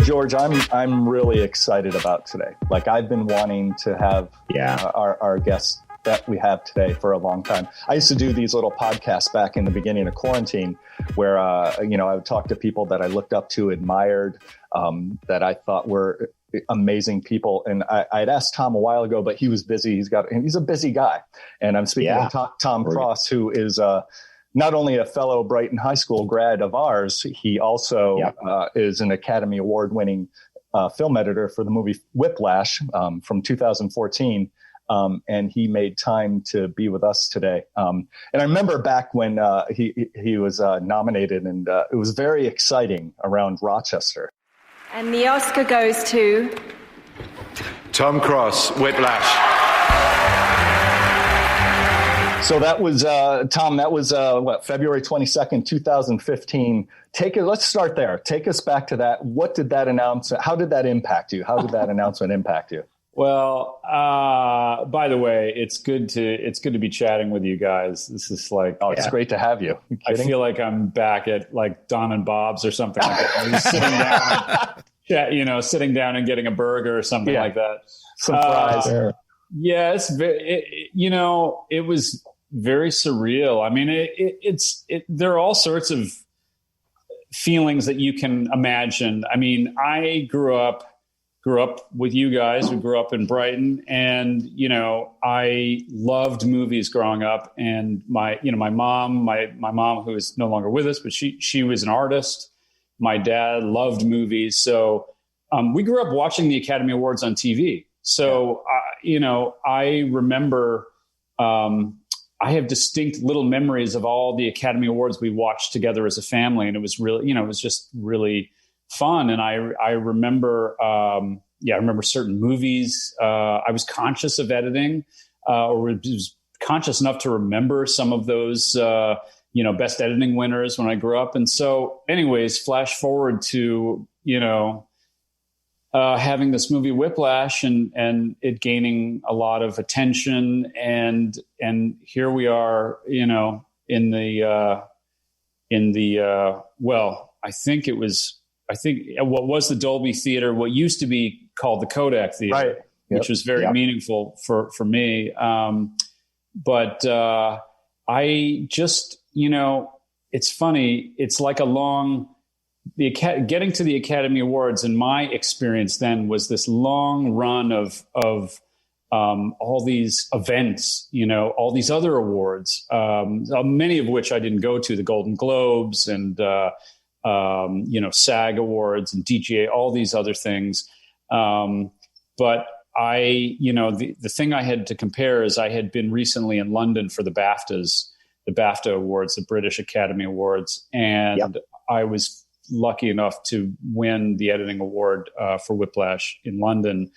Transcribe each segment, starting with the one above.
George, I'm really excited about today. Like, I've been wanting to have our guest that we have today for a long time. I used to do these little podcasts back in the beginning of quarantine where, I would talk to people that I looked up to, admired, that I thought were amazing people. And I'd asked Tom a while ago, but he was busy. He's a busy guy. And I'm speaking of Tom Cross, who is not only a fellow Brighton High School grad of ours, he also is an Academy Award winning film editor for the movie Whiplash from 2014. And he made time to be with us today. And I remember back when he was nominated, and it was very exciting around Rochester. And the Oscar goes to Tom Cross, Whiplash. So that was Tom. That was February 22nd, 2015. Let's start there. Take us back to that. What did that announcement? How did that impact you? How did that announcement impact you? Well, by the way, it's good to be chatting with you guys. This is like, it's great to have you. I feel like I'm back at like Don and Bob's or something like that. Sitting down and getting a burger or something like that. Some fries. Yeah, it was very surreal. I mean, there are all sorts of feelings that you can imagine. I mean, I grew up with you guys. We grew up in Brighton, and I loved movies growing up. And my mom, who is no longer with us, but she was an artist. My dad loved movies, so we grew up watching the Academy Awards on TV. So I remember I have distinct little memories of all the Academy Awards we watched together as a family, and it was really, it was just really fun. And I remember, I remember certain movies. I was conscious of editing, or was conscious enough to remember some of those, best editing winners when I grew up. And so anyways, flash forward to, having this movie Whiplash and it gaining a lot of attention. And here we are, in the I think what was the Dolby Theater, what used to be called the Kodak Theater, right. Which was very meaningful for me. But I just, it's funny. It's like getting to the Academy Awards, in my experience then, was this long run of all these events, all these other awards, many of which I didn't go to, the Golden Globes and, SAG Awards and DGA, all these other things. But the thing I had to compare is I had been recently in London for the BAFTAs, the BAFTA Awards, the British Academy Awards. And I was lucky enough to win the editing award for Whiplash in London.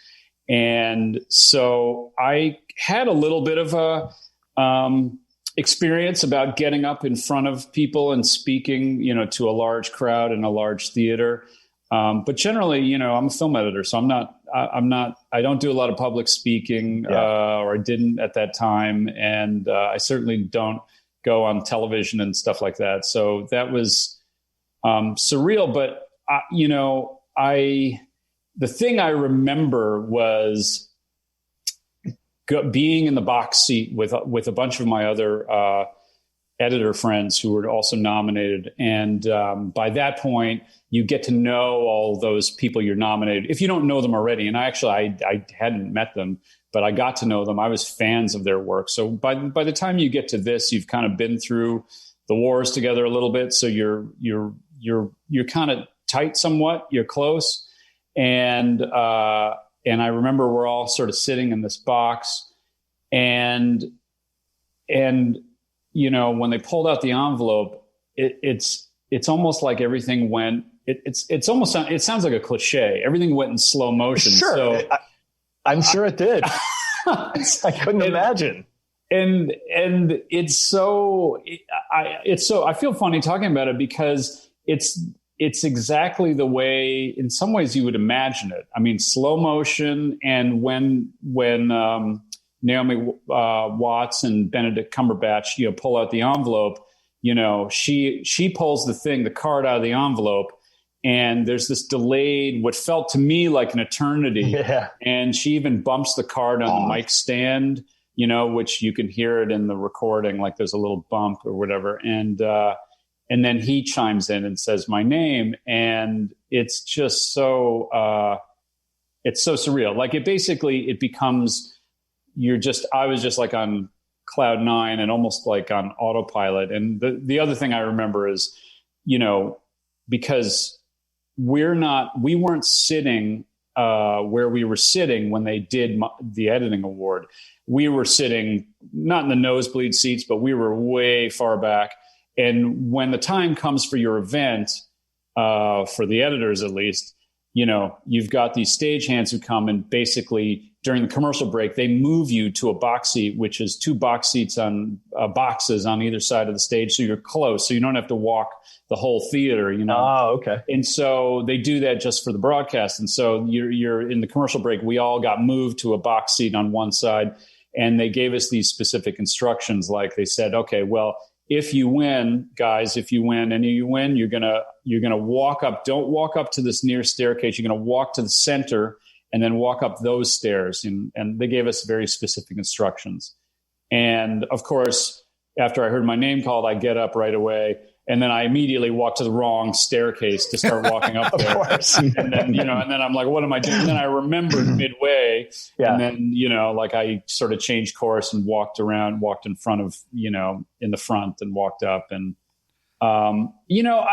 And so I had a little bit of a experience about getting up in front of people and speaking, to a large crowd in a large theater. But generally, I'm a film editor, so I don't do a lot of public speaking, or I didn't at that time. And I certainly don't go on television and stuff like that. So that was surreal. But, the thing I remember was being in the box seat with a bunch of my other editor friends who were also nominated. And by that point, you get to know all those people you're nominated, if you don't know them already. And I hadn't met them, but I got to know them. I was fans of their work. So by the time you get to this, you've kind of been through the wars together a little bit. So you're kind of tight somewhat. You're close. And I remember we're all sort of sitting in this box, and when they pulled out the envelope, it's almost like everything went. It sounds like a cliche. Everything went in slow motion. Sure, so, I'm sure it did. I couldn't imagine. And it's so I feel funny talking about it because it's exactly the way, in some ways, you would imagine it. I mean, slow motion. And when Naomi Watts and Benedict Cumberbatch, pull out the envelope, she pulls the card out of the envelope, and there's this delayed, what felt to me like an eternity. Yeah. And she even bumps the card on the mic stand, you know, which you can hear it in the recording, like there's a little bump or whatever. And then he chimes in and says my name. And it's just it's so surreal. Like it becomes, I was just like on cloud nine and almost like on autopilot. And the other thing I remember is, you know, because we weren't sitting where we were sitting when they did the editing award. We were sitting not in the nosebleed seats, but we were way far back. And when the time comes for your event, for the editors at least, you know, you've got these stagehands who come and basically during the commercial break, they move you to a box seat, which is 2 box seats on boxes on either side of the stage. So you're close. So you don't have to walk the whole theater, you know? Oh, okay. And so they do that just for the broadcast. And so you're in the commercial break. We all got moved to a box seat on one side, and they gave us these specific instructions. Like they said, okay, well, if you win, guys, and you win, you're gonna walk up. Don't walk up to this near staircase. You're gonna walk to the center and then walk up those stairs. And they gave us very specific instructions. And of course, after I heard my name called, I get up right away. And then I immediately walk to the wrong staircase to start walking up there. Of course. And then, you know, and then I'm like, what am I doing? And then I remembered midway. Yeah. And then, you know, like I sort of changed course and walked in front of, you know, in the front and walked up. And, you know,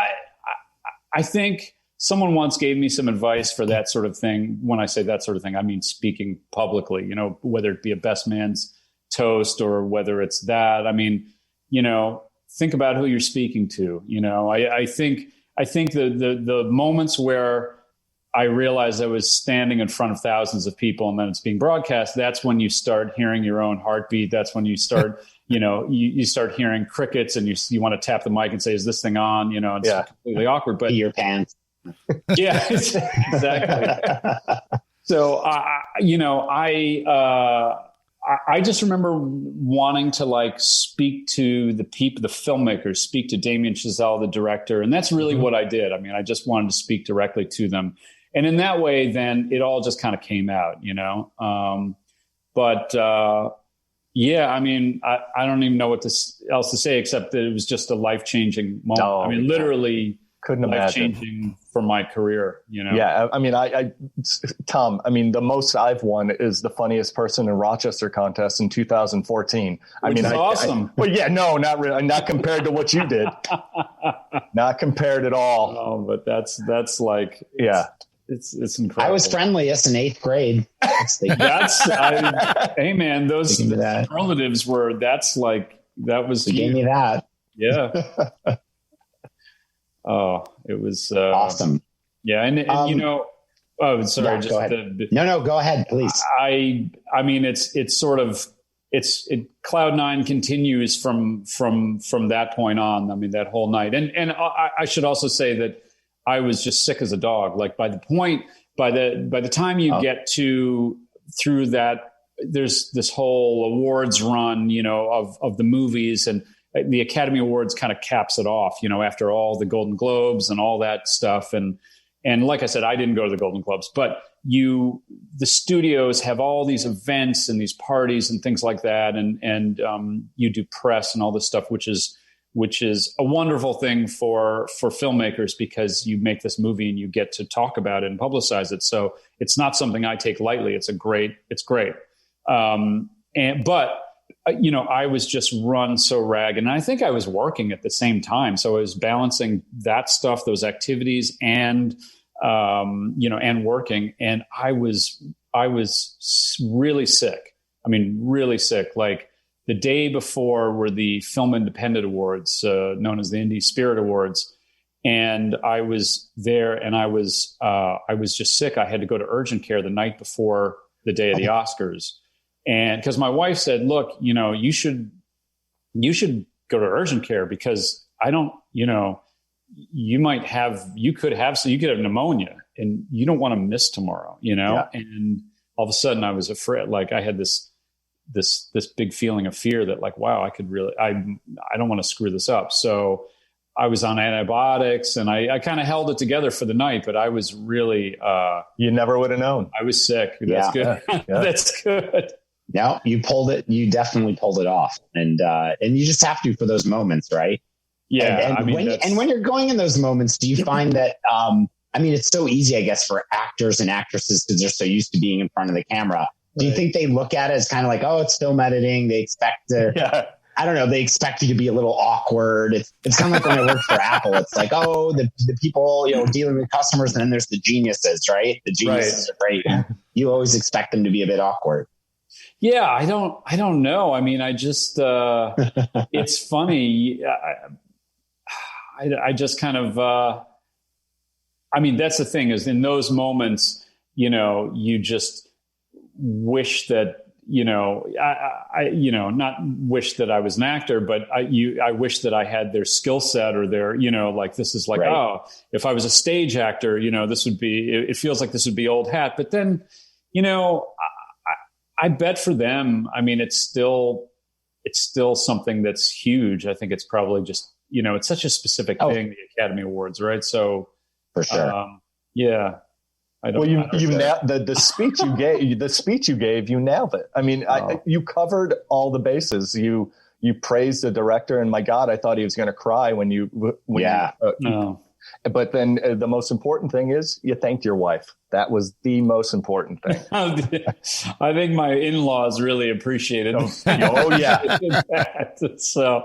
I think someone once gave me some advice for that sort of thing. When I say that sort of thing, I mean speaking publicly, you know, whether it be a best man's toast or whether it's that. I mean, you know, think about who you're speaking to. You know, I think the moments where I realized I was standing in front of thousands of people and then it's being broadcast, that's when you start hearing your own heartbeat. That's when you start, you know, you start hearing crickets and you want to tap the mic and say, is this thing on? You know, it's completely awkward. But your pants. Yeah, exactly. So, you know, I just remember wanting to like speak to the people, the filmmakers, speak to Damien Chazelle, the director. And that's really what I did. I mean, I just wanted to speak directly to them. And in that way, then it all just kind of came out, you know? Yeah, I mean, I don't even know what else to say, except that it was just a life-changing moment. Oh, I mean, literally couldn't imagine. Life-changing for my career, you know? Yeah, I mean, Tom, I mean, the most I've won is the funniest person in Rochester contest in 2014. Which is awesome. Well, yeah, no, not really. Not compared to what you did. Not compared at all. Oh, but that's like, yeah. It's incredible. I was friendliest in 8th grade. Hey man, those superlatives that was you gave me that. Yeah. Oh, it was awesome. Yeah, and you know, oh, sorry, yeah, just no, go ahead, please. I mean, it's Cloud Nine continues from that point on. I mean, that whole night, and I should also say that I was just sick as a dog. Like by the time you get through that, there's this whole awards run, you know, of the movies, and the Academy Awards kind of caps it off, you know, after all the Golden Globes and all that stuff. And like I said, I didn't go to the Golden Globes, but the studios have all these events and these parties and things like that. And you do press and all this stuff, which is a wonderful thing for filmmakers, because you make this movie and you get to talk about it and publicize it. So it's not something I take lightly. It's great. But you know, I was just run so ragged, and I think I was working at the same time. So I was balancing that stuff, those activities, and you know, and working. And I was really sick. I mean, really sick. Like the day before were the Film Independent Awards, known as the Indie Spirit Awards. And I was there, and I was just sick. I had to go to urgent care the night before the day of the Oscars. And because my wife said, look, you know, you should go to urgent care, because I don't, you know, you could have pneumonia and you don't want to miss tomorrow, you know? Yeah. And all of a sudden I was afraid, like I had this big feeling of fear that like, wow, I don't want to screw this up. So I was on antibiotics, and I kind of held it together for the night, but I was really, you never would have known. I was sick. That's good. Yeah. That's good. No, you pulled it. You definitely pulled it off. And you just have to for those moments, right? Yeah. And when you're going in those moments, do you find that, it's so easy, I guess, for actors and actresses because they're so used to being in front of the camera. Do you think they look at it as kind of like, oh, it's film editing. They expect to, I don't know, they expect you to be a little awkward. It's kind of like when I worked for Apple. It's like, oh, the people, dealing with customers, and then there's the geniuses, right? The geniuses are great. You always expect them to be a bit awkward. Yeah, I don't know. I just, it's funny. I just kind of, that's the thing is in those moments, you just wish that, not wish that I was an actor, but I wish that I had their skill set or their, this is like, oh, if I was a stage actor, this would be, it feels like this would be old hat. But then, I bet for them, it's still something that's huge. I think it's probably just, it's such a specific thing, the Academy Awards, right? So for sure. Yeah. The speech you gave, you nailed it. You covered all the bases. You praised the director, and my God, I thought he was going to cry but then the most important thing is you thanked your wife. That was the most important thing. I think my in-laws really appreciated that. So,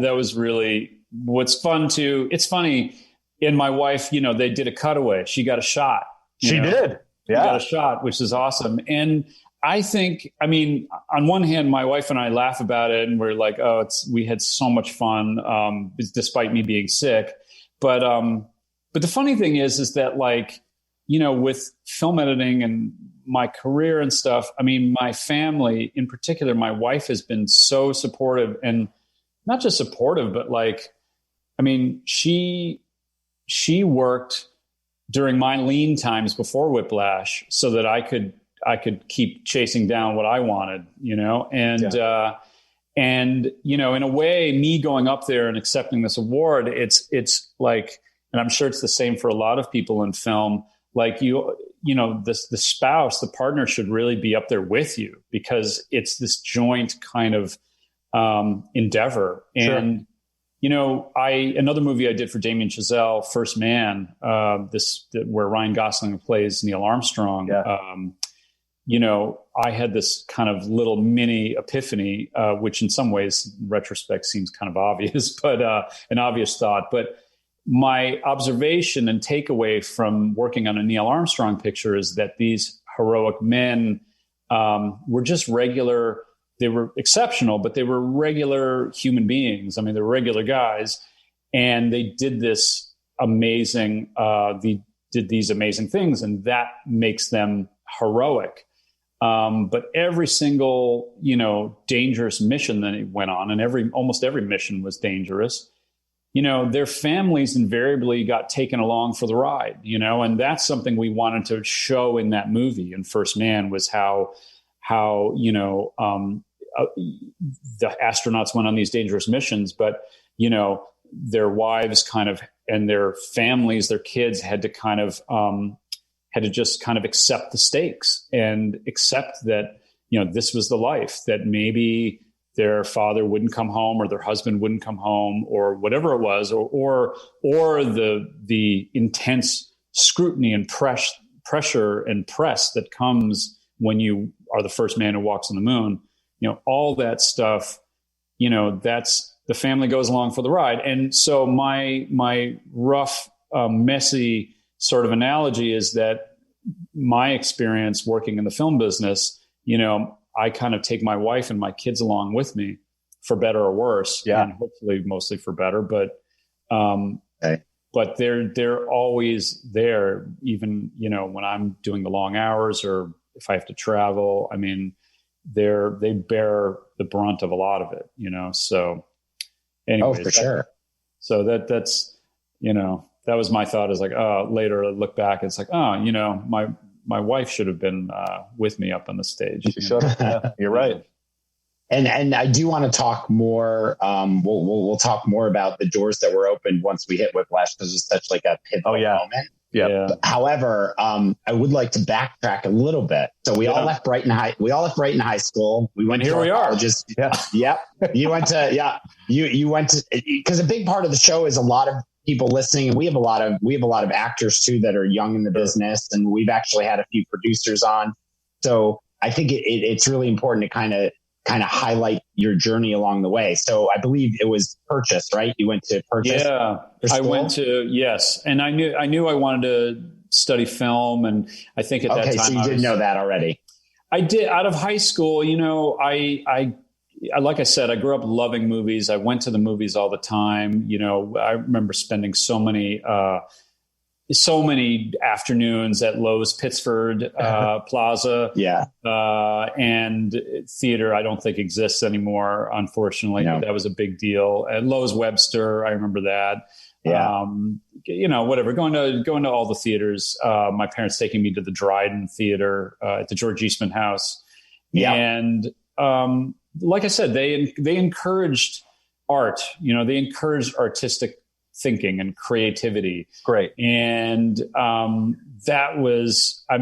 that was really what's fun too. It's funny. And my wife, they did a cutaway. She got a shot. She did. Yeah. She got a shot, which is awesome. And I think, on one hand, my wife and I laugh about it and we're like, we had so much fun, despite me being sick. But the funny thing is that with film editing and my career and stuff, my family in particular, my wife has been so supportive, and not just supportive, but she worked during my lean times before Whiplash so that I could keep chasing down what I wanted, and in a way, me going up there and accepting this award, it's like, and I'm sure it's the same for a lot of people in film, like the spouse, the partner should really be up there with you because it's this joint kind of endeavor. And another movie I did for Damien Chazelle, First Man, where Ryan Gosling plays Neil Armstrong. Yeah. I had this kind of little mini epiphany, which in some ways, in retrospect, seems kind of obvious, but an obvious thought. But my observation and takeaway from working on a Neil Armstrong picture is that these heroic men were just regular. They were exceptional, but they were regular human beings. They were regular guys, and they did this amazing. Did these amazing things, and that makes them heroic. But every single, dangerous mission that he went on, and almost every mission was dangerous. Their families invariably got taken along for the ride. And that's something we wanted to show in that movie. And First Man was how the astronauts went on these dangerous missions, but, their wives kind of, and their families, their kids had to just kind of accept the stakes and accept that, this was the life, that maybe their father wouldn't come home or their husband wouldn't come home or whatever it was, or the intense scrutiny and pressure and press that comes when you are the first man who walks on the moon. All that stuff, that's the family goes along for the ride. And so my rough, messy sort of analogy is that my experience working in the film business, I kind of take my wife and my kids along with me for better or worse. Yeah. And hopefully mostly for better, but they're always there, even, when I'm doing the long hours or if I have to travel. They bear the brunt of a lot of it, so anyways. Oh, for sure. So that's, that was my thought, is like, later I look back, it's like, my wife should have been with me up on the stage. She should have. Yeah, you're right. And I do want to talk more. We'll talk more about the doors that were opened once we hit Whiplash, because it's such like a pivotal moment. Yeah. However, I would like to backtrack a little bit. So we all left Brighton High. We all left Brighton High School. We went and to here we are. colleges. Yeah. You went to You went to, because a big part of the show is a lot of people listening, and we have a lot of actors too that are young in the business, and we've actually had a few producers on. So I think it's really important to kind of highlight your journey along the way. So I believe it was Purchase, right? You went to Purchase. Yeah, I went to, yes. And I knew I wanted to study film. And I think at that time. So you did know that already. I did. Out of high school, I like I said, I grew up loving movies. I went to the movies all the time. I remember spending so many afternoons at Lowe's Pittsford Plaza. Yeah. And theater, I don't think exists anymore, unfortunately. No. That was a big deal. At Lowe's Webster, I remember that. Yeah. Whatever. Going to all the theaters. My parents taking me to the Dryden Theater at the George Eastman House. Yeah. And like I said, they encouraged art. They encouraged artistic thinking and creativity. Great. And that was, I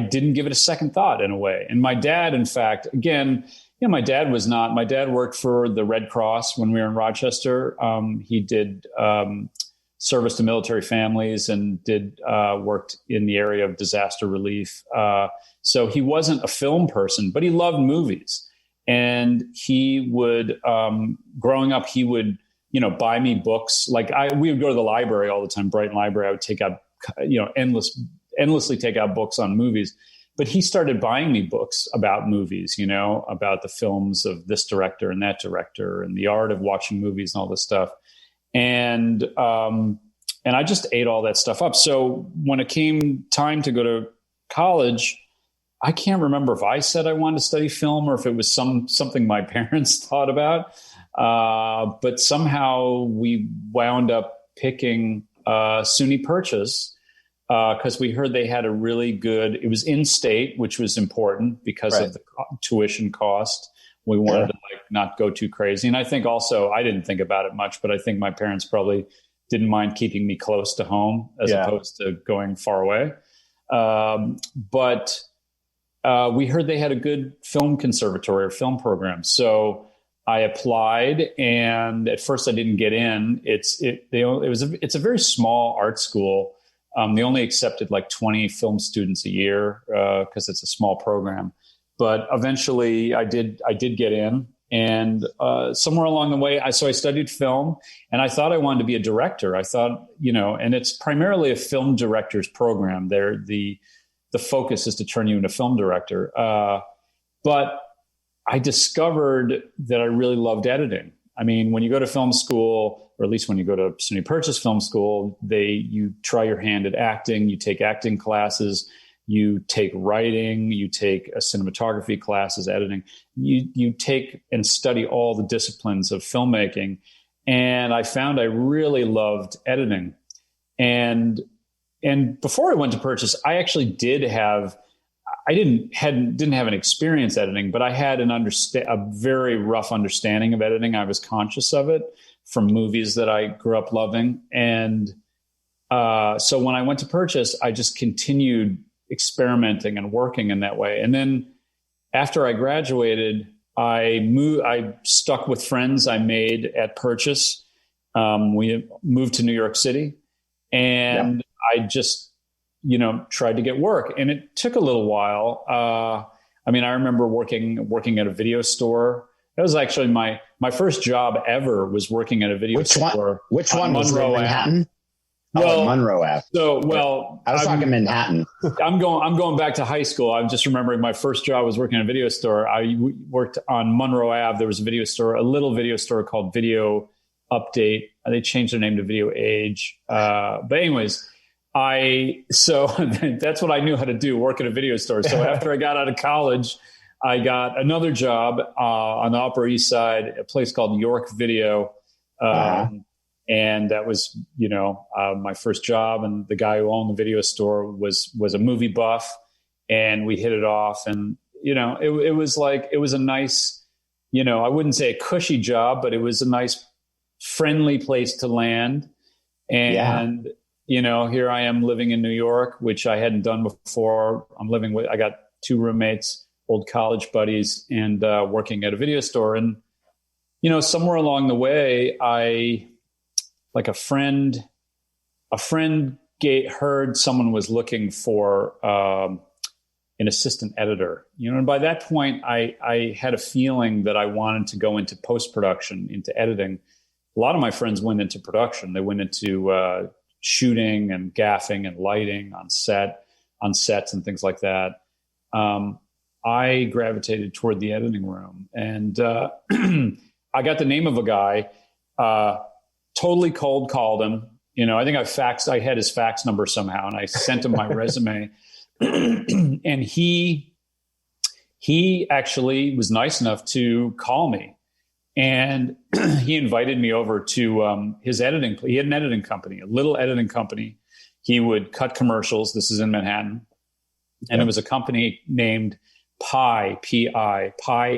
didn't give it a second thought in a way. And my dad, in fact, again, my dad worked for the Red Cross when we were in Rochester. He did service to military families and worked in the area of disaster relief. So he wasn't a film person, but he loved movies. And he would, growing up, he would, buy me books. Like we would go to the library all the time, Brighton Library. I would take out, endlessly take out books on movies. But he started buying me books about movies, about the films of this director and that director and the art of watching movies and all this stuff. And I just ate all that stuff up. So when it came time to go to college, I can't remember if I said I wanted to study film or if it was something my parents thought about. But somehow we wound up picking SUNY Purchase because we heard they had a really good, it was in-state, which was important because of the tuition cost. We wanted to not go too crazy. And I think also, I didn't think about it much, but I think my parents probably didn't mind keeping me close to home as opposed to going far away. But we heard they had a good film conservatory or film program. So I applied, and at first I didn't get in. It's a very small art school. They only accepted like 20 film students a year because it's a small program. But eventually I did get in, and somewhere along the way, I studied film, and I thought I wanted to be a director. I thought, and it's primarily a film director's program. The focus is to turn you into a film director. But I discovered that I really loved editing. I mean, when you go to film school, or at least when you go to SUNY Purchase Film School, you try your hand at acting, you take acting classes, you take writing, you take cinematography classes, editing. You take and study all the disciplines of filmmaking. And I found I really loved editing. And before I went to Purchase, I actually didn't have an experience editing, but I had a very rough understanding of editing. I was conscious of it from movies that I grew up loving. And so when I went to Purchase, I just continued experimenting and working in that way. And then after I graduated, I stuck with friends I made at Purchase. We moved to New York City, and I just, tried to get work, and it took a little while. I remember working at a video store. That was actually my first job ever, was working at a video store. Which one was in Manhattan? Monroe Ave. I was talking Manhattan. I'm going back to high school. I'm just remembering my first job was working at a video store. I worked on Monroe Ave. There was a little video store called Video Update. They changed their name to Video Age. But anyways, that's what I knew how to do, work at a video store. So after I got out of college, I got another job on the Upper East Side, a place called York Video. And that was, my first job. And the guy who owned the video store was a movie buff, and we hit it off. And it was like, it was a nice, I wouldn't say a cushy job, but it was a nice, friendly place to land. And, here I am living in New York, which I hadn't done before. I got 2 roommates, old college buddies, and working at a video store. And, somewhere along the way, a friend heard someone was looking for an assistant editor, and by that point, I had a feeling that I wanted to go into post-production, into editing. A lot of my friends went into production. They went into shooting and gaffing and lighting on sets and things like that. I gravitated toward the editing room, and I got the name of a guy, totally cold called him. I think I had his fax number somehow, and I sent him my resume. And he actually was nice enough to call me, and he invited me over to his editing. He had an editing company, a little editing company. He would cut commercials. This is in Manhattan. And it was a company named Pi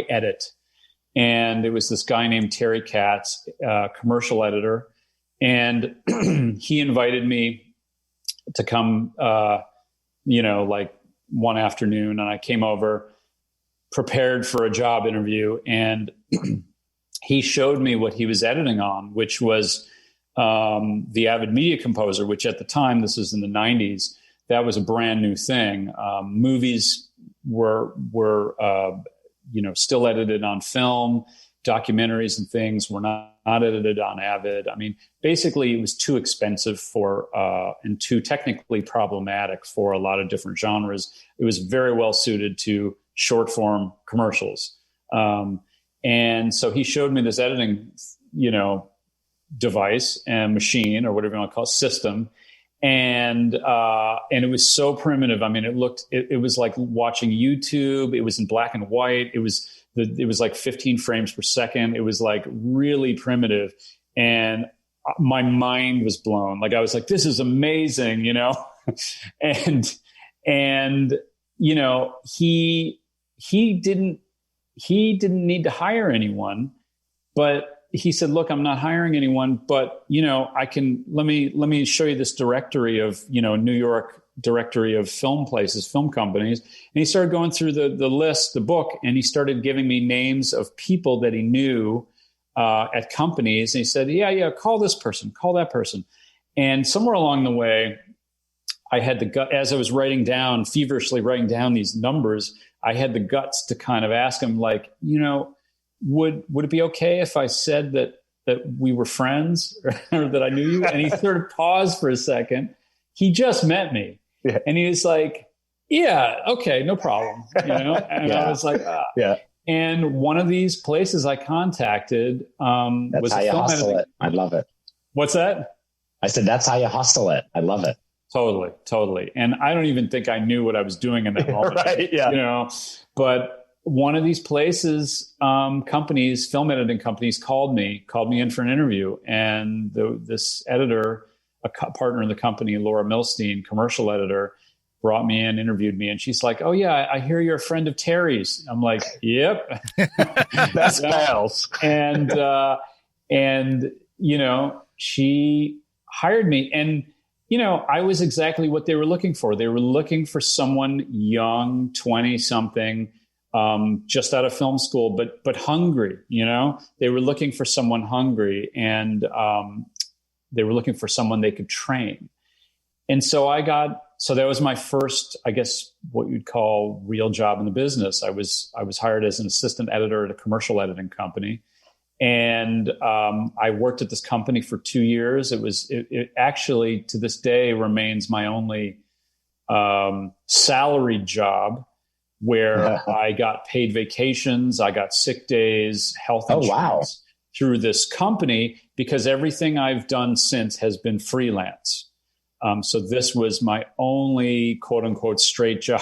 Edit. And it was this guy named Terry Katz, commercial editor. And he invited me to come, like one afternoon. And I came over prepared for a job interview. And he showed me what he was editing on, which was the Avid Media Composer, which at the time, this was in the 90s, that was a brand new thing. Movies were still edited on film. Documentaries and things were not edited on Avid. I mean, basically, it was too expensive and too technically problematic for a lot of different genres. It was very well suited to short form commercials. And so he showed me this editing, device and machine, or whatever you want to call it, system. And it was so primitive. I mean, it was like watching YouTube. It was in black and white. It was like 15 frames per second. It was like really primitive. And my mind was blown. Like, I was like, this is amazing, and he didn't need to hire anyone, but he said, look, I'm not hiring anyone, but, let me show you this directory of, New York directory of film places, film companies. And he started going through the list, the book, and he started giving me names of people that he knew at companies. And he said, yeah, call this person, call that person. And somewhere along the way, I had the gut, as I was feverishly writing down these numbers, I had the guts to kind of ask him, like, would it be okay if I said that we were friends or that I knew you? And he sort of paused for a second. He just met me. Yeah. And he was like, yeah, okay, no problem. And yeah. I was like, yeah. And one of these places I contacted that's was how you hustle it. I love it. What's that? I said, that's how you hustle it. I love it. Totally. And I don't even think I knew what I was doing in that moment. Right, yeah. But one of these places, companies, film editing companies, called me in for an interview, and this editor, a partner in the company, Laura Milstein, commercial editor, brought me in, interviewed me, and she's like, "Oh yeah, I hear you're a friend of Terry's." I'm like, "Yep, that's pals." And she hired me, and I was exactly what they were looking for. They were looking for someone young, 20-something. Just out of film school, but hungry, they were looking for someone hungry, and they were looking for someone they could train. And so that was my first, I guess, what you'd call real job in the business. I was hired as an assistant editor at a commercial editing company. And I worked at this company for 2 years. It actually, to this day, remains my only salaried job, where I got paid vacations, I got sick days, health insurance through this company, because everything I've done since has been freelance. So this was my only quote unquote straight job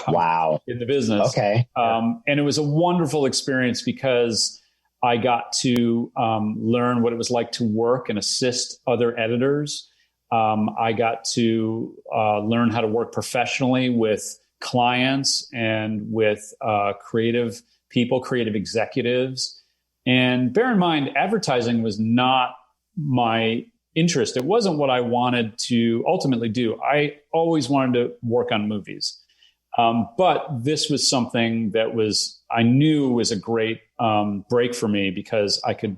in the business. Okay. And it was a wonderful experience because I got to learn what it was like to work and assist other editors. I got to learn how to work professionally with clients and with creative people, creative executives. And bear in mind, advertising was not my interest. It wasn't what I wanted to ultimately do. I always wanted to work on movies. But this was something that I knew was a great break for me, because I could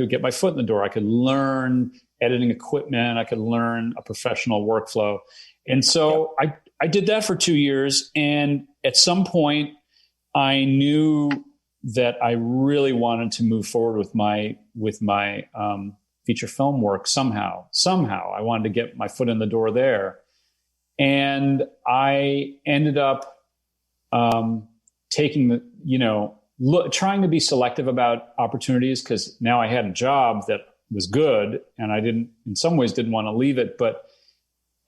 get my foot in the door. I could learn editing equipment. I could learn a professional workflow. And so I did that for 2 years. And at some point, I knew that I really wanted to move forward with my feature film work somehow. I wanted to get my foot in the door there. And I ended up taking trying to be selective about opportunities, because now I had a job that was good, and I in some ways didn't want to leave it. But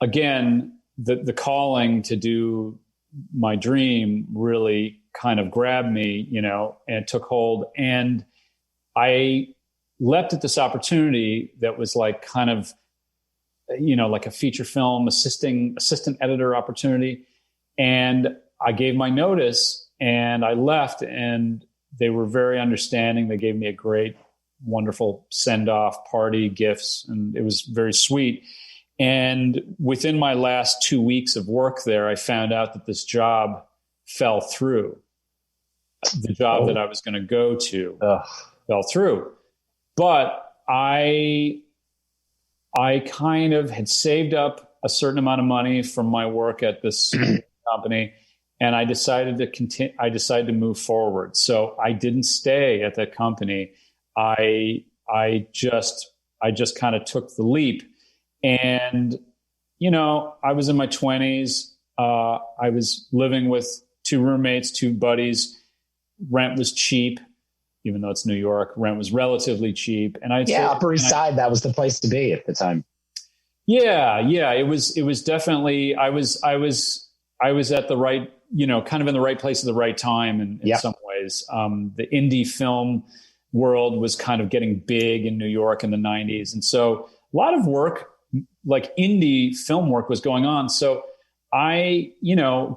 again, the calling to do my dream really kind of grabbed me, and took hold. And I leapt at this opportunity that was like kind of, like a feature film assistant editor opportunity. And I gave my notice and I left, and they were very understanding. They gave me a great, wonderful send-off party, gifts, and it was very sweet. And within my last 2 weeks of work there, I found out that this job fell through. The job that I was going to go to fell through. But I kind of had saved up a certain amount of money from my work at this company, and I decided to continue. I decided to move forward. So I didn't stay at that company. I just kind of took the leap. And, I was in my 20s. I was living with 2 roommates, 2 buddies. Rent was cheap, even though it's New York. Rent was relatively cheap. And Upper East Side, that was the place to be at the time. Yeah. It was definitely, I was at the right, kind of in the right place at the right time in some ways. The indie film world was kind of getting big in New York in the 90s. And so a lot of work, like indie film work, was going on. So I,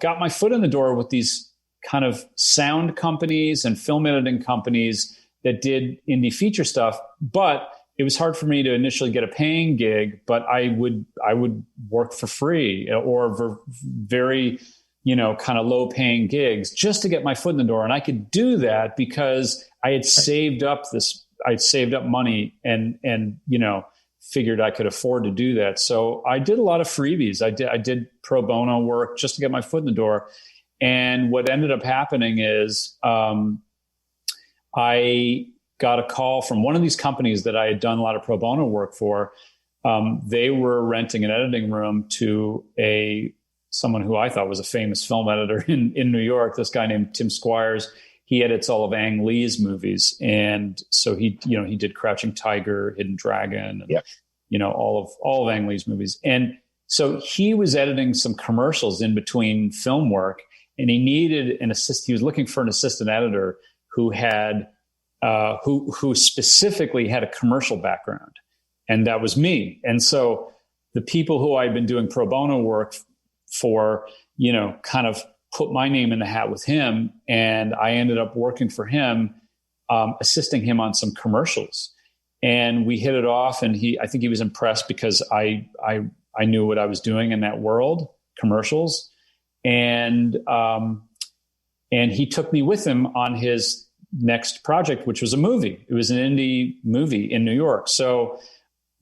got my foot in the door with these kind of sound companies and film editing companies that did indie feature stuff. But it was hard for me to initially get a paying gig, but I would work for free or for very, kind of low paying gigs just to get my foot in the door. And I could do that because I had saved up money and figured I could afford to do that. So I did a lot of freebies. I did pro bono work just to get my foot in the door. And what ended up happening is I got a call from one of these companies that I had done a lot of pro bono work for. They were renting an editing room to someone who I thought was a famous film editor in New York, this guy named Tim Squires. He edits all of Ang Lee's movies. And so he did Crouching Tiger, Hidden Dragon, and, all of Ang Lee's movies. And so he was editing some commercials in between film work, and he needed an assist. He was looking for an assistant editor who had, who specifically had a commercial background. And that was me. And so the people who I'd been doing pro bono work for, kind of put my name in the hat with him. And I ended up working for him, assisting him on some commercials. And we hit it off. And I think he was impressed because I knew what I was doing in that world, commercials. And he took me with him on his next project, which was a movie. It was an indie movie in New York. So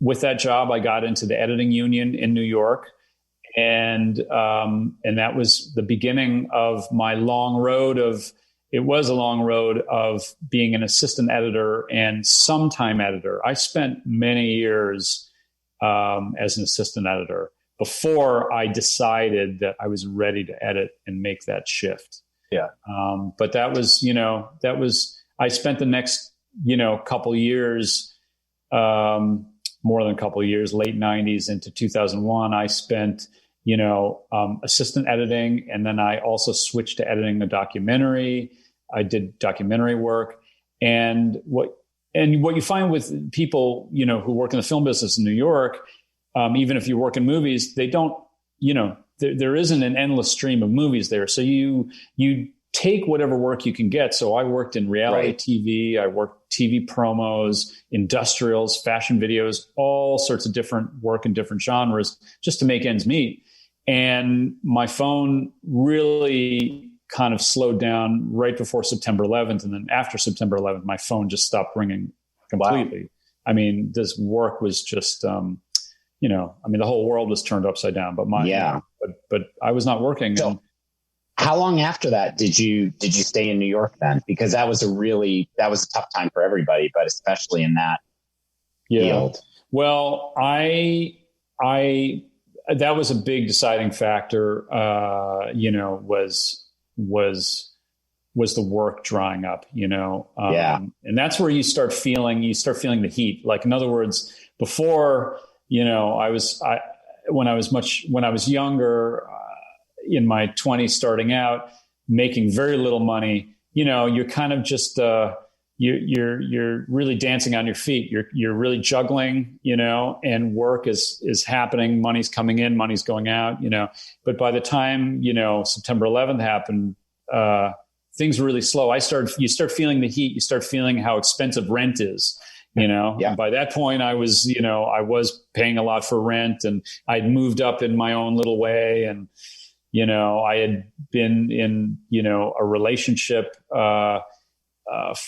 with that job, I got into the editing union in New York. And that was the beginning of my long road of being an assistant editor and sometime editor. I spent many years as an assistant editor before I decided that I was ready to edit and make that shift. Yeah. But I spent the next, couple years, more than a couple of years, late 90s into 2001, I spent, assistant editing. And then I also switched to editing a documentary. I did documentary work. And what you find with people, who work in the film business in New York, even if you work in movies, they don't, there isn't an endless stream of movies there. So you take whatever work you can get. So I worked in reality TV. I worked TV promos, industrials, fashion videos, all sorts of different work in different genres just to make ends meet. And my phone really kind of slowed down right before September 11th. And then after September 11th, my phone just stopped ringing completely. Wow. I mean, this work was just, the whole world was turned upside down, but but I was not working. So, how long after that did you stay in New York then? Because that was a tough time for everybody, but especially in that field. Well, that was a big deciding factor, was the work drying up, and that's where you start feeling the heat. Like, in other words, before, when I was younger, in my 20s, starting out, making very little money, you're kind of just, you're really dancing on your feet. You're really juggling, and work is happening. Money's coming in, money's going out, but by the time, September 11th happened, things were really slow. You start feeling the heat. You start feeling how expensive rent is, And by that point I was paying a lot for rent, and I'd moved up in my own little way. And, I had been in, a relationship, for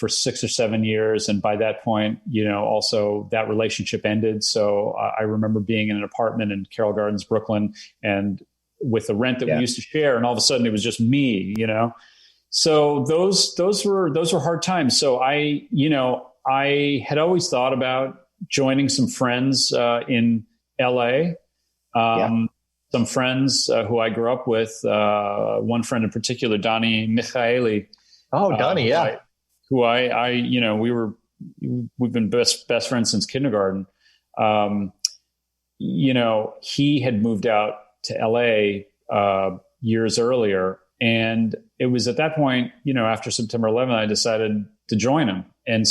6 or 7 years. And by that point, also that relationship ended. So I remember being in an apartment in Carroll Gardens, Brooklyn, and with the rent that we used to share. And all of a sudden it was just me, So those were hard times. So I had always thought about joining some friends in LA. Some friends who I grew up with, one friend in particular, Donnie Michaeli. Oh, Donnie, we've been best friends since kindergarten. He had moved out to LA years earlier. And it was at that point, after September 11th, I decided to join him. And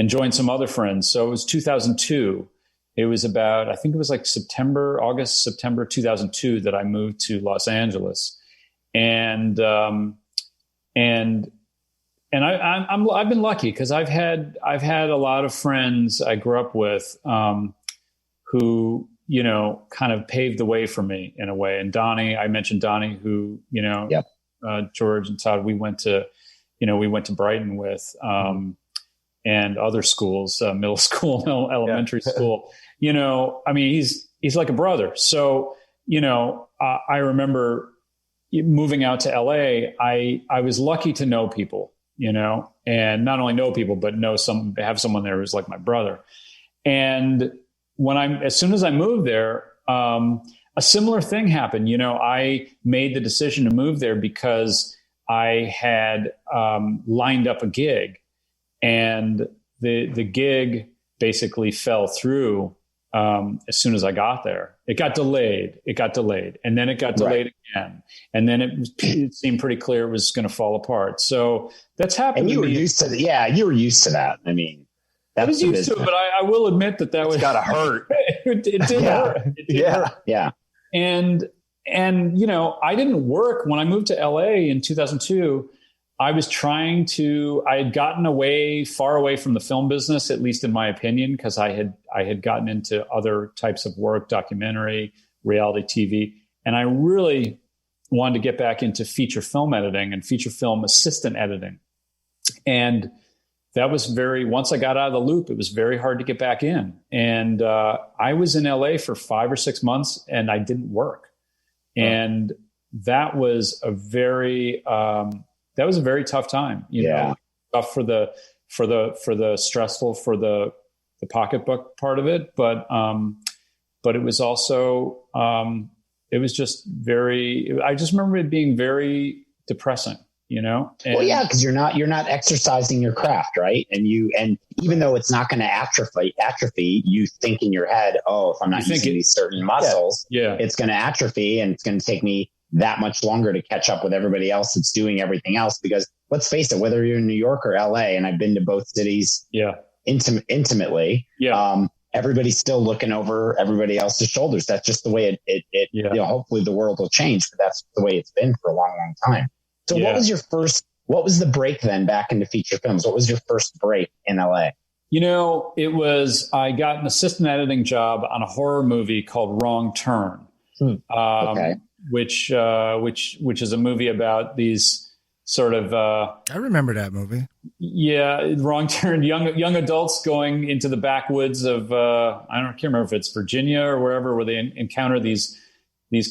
join some other friends. So it was 2002. It was about, I think it was like August, September 2002 that I moved to Los Angeles. And I've been lucky because I've had a lot of friends I grew up with who kind of paved the way for me in a way. And Donnie, I mentioned Donnie, who George and Todd, we went to Brighton with, and other schools, middle school, elementary school. He's like a brother. So I remember moving out to LA. I was lucky to know people. And not only know people, but have someone there who's like my brother. And as soon as I moved there, a similar thing happened. I made the decision to move there because I had lined up a gig, and the gig basically fell through as soon as I got there. It got delayed, and then it got delayed again. And then it seemed pretty clear it was going to fall apart. So that's happened. And you were used to you were used to that. I mean, I was used to it, but I will admit that was gotta hurt. It did hurt. It did hurt. Yeah. And I didn't work when I moved to LA in 2002. I had gotten far away from the film business, at least in my opinion, because I had gotten into other types of work, documentary, reality TV. And I really wanted to get back into feature film editing and feature film assistant editing. And that was once I got out of the loop, it was very hard to get back in. And I was in LA for 5 or 6 months and I didn't work. And that was a very tough time, tough for the stressful, for the pocketbook part of it. But it was also, it was just I just remember it being very depressing, because you're not exercising your craft, right? And even though it's not going to atrophy, you think in your head, if I'm not using these certain muscles, it's going to atrophy, and it's going to take me that much longer to catch up with everybody else that's doing everything else. Because let's face it, whether you're in New York or LA, and I've been to both cities intimately, everybody's still looking over everybody else's shoulders. That's just the way hopefully the world will change, but that's the way it's been for a long, long time. So what was the break then back into feature films? What was your first break in LA? I got an assistant editing job on a horror movie called Wrong Turn, which is a movie about these sort of I remember that movie. Yeah, Wrong Turn. Young adults going into the backwoods of I can't remember if it's Virginia or wherever, where they encounter these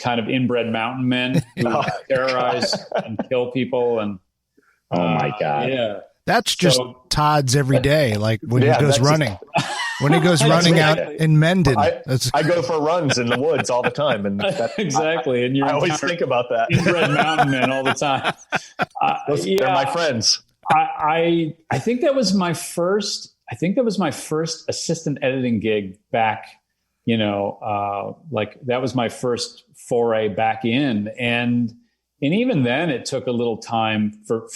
kind of inbred mountain men who terrorize and kill people. And oh my God, yeah, that's just Todd's every day. Like when he goes running. When he goes running out in Mendon. I go for runs in the woods all the time. And exactly. And I always think about that. Inbred mountain men all the time. They're my friends. I think that was my first assistant editing gig back, that was my first foray back in. And even then it took a little time for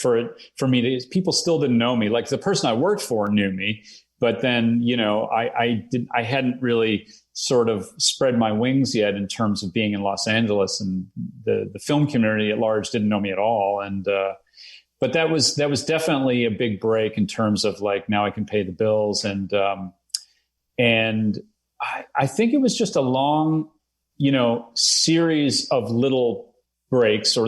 me to, people still didn't know me. Like the person I worked for knew me. But then, I hadn't really sort of spread my wings yet in terms of being in Los Angeles, and the film community at large didn't know me at all. And, but that was definitely a big break in terms of like, now I can pay the bills. And I think it was just a long, series of little breaks, or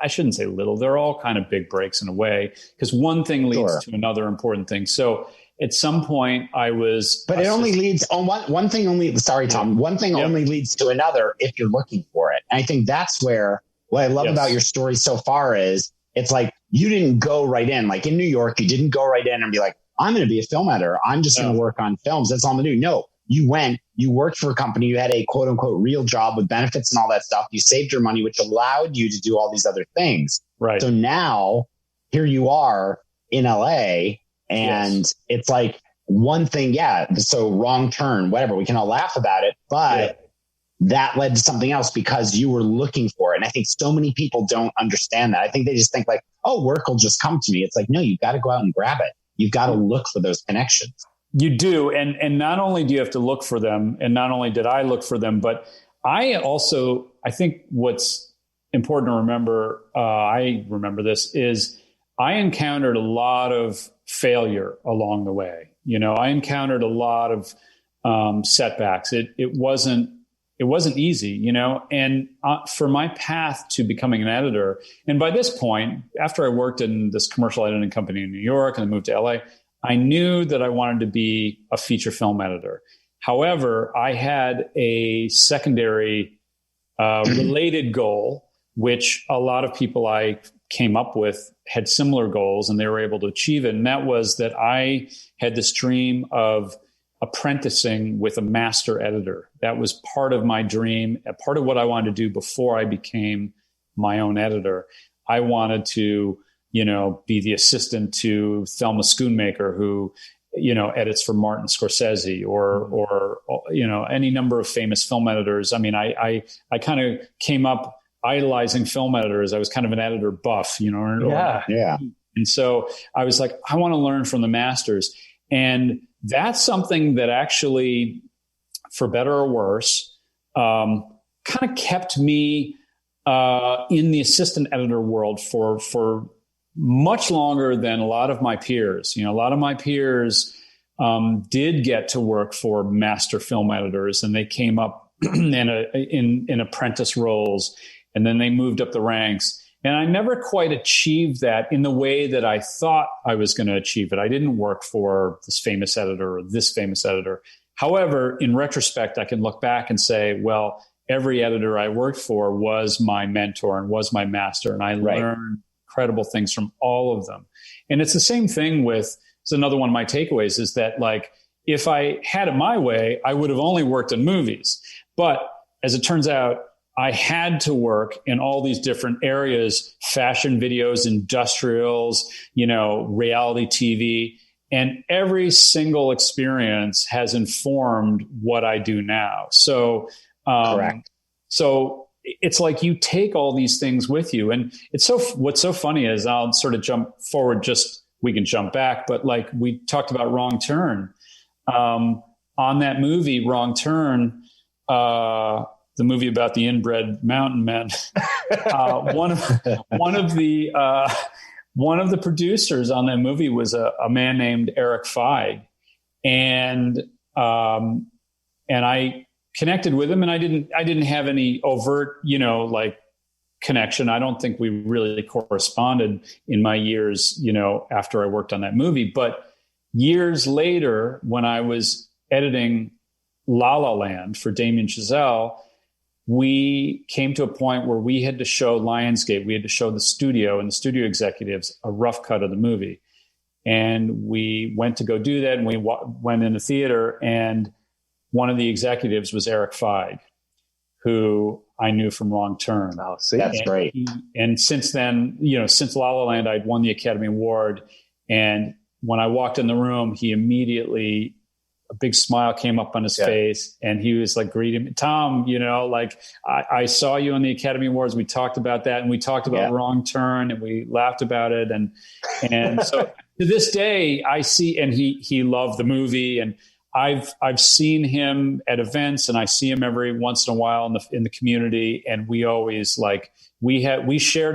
I shouldn't say little, they're all kind of big breaks in a way, because one thing leads to another important thing. So at some point I was, but it only leads on one thing only. Sorry, Tom. One thing only leads to another if you're looking for it. And I think that's where what I love about your story so far is it's like you didn't go right in. Like in New York, you didn't go right in and be like, I'm going to be a film editor. I'm just going to work on films. That's all I'm going to do. No, you went, you worked for a company. You had a quote unquote real job with benefits and all that stuff. You saved your money, which allowed you to do all these other things. Right. So now here you are in LA. And it's like one thing, so Wrong Turn, whatever, we can all laugh about it, but that led to something else because you were looking for it. And I think so many people don't understand that. I think they just think like, oh, work will just come to me. It's like, no, you've got to go out and grab it. You've got to look for those connections. You do. And not only do you have to look for them, and not only did I look for them, but I think what's important to remember, I remember this, is I encountered a lot of failure along the way. I encountered a lot of setbacks. It wasn't easy, and for my path to becoming an editor. And by this point, after I worked in this commercial editing company in New York and I moved to LA, I knew that I wanted to be a feature film editor. However, I had a secondary related goal, which a lot of people I came up with had similar goals and they were able to achieve it. And that was that I had this dream of apprenticing with a master editor. That was part of my dream, a part of what I wanted to do before I became my own editor. I wanted to, be the assistant to Thelma Schoonmaker, who, edits for Martin Scorsese or any number of famous film editors. I mean, I kind of came up idolizing film editors. I was kind of an editor buff, And so I was like, I want to learn from the masters. And that's something that actually, for better or worse, kind of kept me in the assistant editor world for much longer than a lot of my peers. A lot of my peers did get to work for master film editors, and they came up in apprentice roles. And then they moved up the ranks. And I never quite achieved that in the way that I thought I was going to achieve it. I didn't work for this famous editor or this famous editor. However, in retrospect, I can look back and say, well, every editor I worked for was my mentor and was my master. And I learned incredible things from all of them. And it's the same thing with, it's another one of my takeaways is that, like, if I had it my way, I would have only worked in movies. But as it turns out, I had to work in all these different areas, fashion videos, industrials, reality TV, and every single experience has informed what I do now. So, correct. So it's like you take all these things with you. And what's so funny is I'll sort of jump forward, we can jump back, but like we talked about Wrong Turn. on that movie, Wrong Turn, the movie about the inbred mountain men, one of the producers on that movie was a man named Eric Feig, and I connected with him, and I didn't have any overt, like, connection. I don't think we really corresponded in my years, after I worked on that movie. But years later, when I was editing La La Land for Damien Chazelle, we came to a point where we had to show Lionsgate, we had to show the studio and the studio executives a rough cut of the movie. And we went to go do that, and we went in the theater, and one of the executives was Eric Feig, who I knew from Wrong Turn. Oh, see, that's great. And since then, since La La Land, I'd won the Academy Award. And when I walked in the room, he immediately, a big smile came up on his face, and he was like greeting me, Tom, I saw you on the Academy Awards. We talked about that, and we talked about Wrong Turn, and we laughed about it. And so to this day, I see, and he loved the movie, and I've seen him at events, and I see him every once in a while in the community, and we always we share,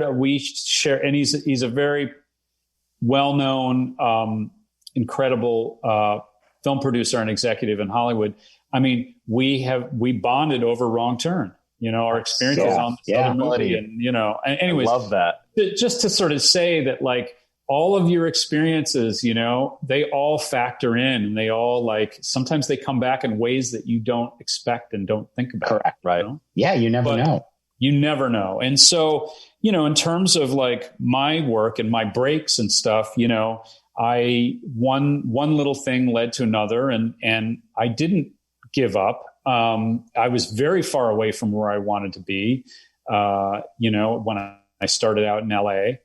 and he's a very well-known, incredible film producer and executive in Hollywood. I mean, we bonded over Wrong Turn, our experiences on this other movie, and anyways, I love that. Just to sort of say that, like, all of your experiences, they all factor in, and they all, sometimes they come back in ways that you don't expect and don't think about. Correct. Right. Yeah. You never know. You never know. And so, in terms of my work and my breaks and stuff, I one little thing led to another, and I didn't give up. I was very far away from where I wanted to be, when I started out in LA.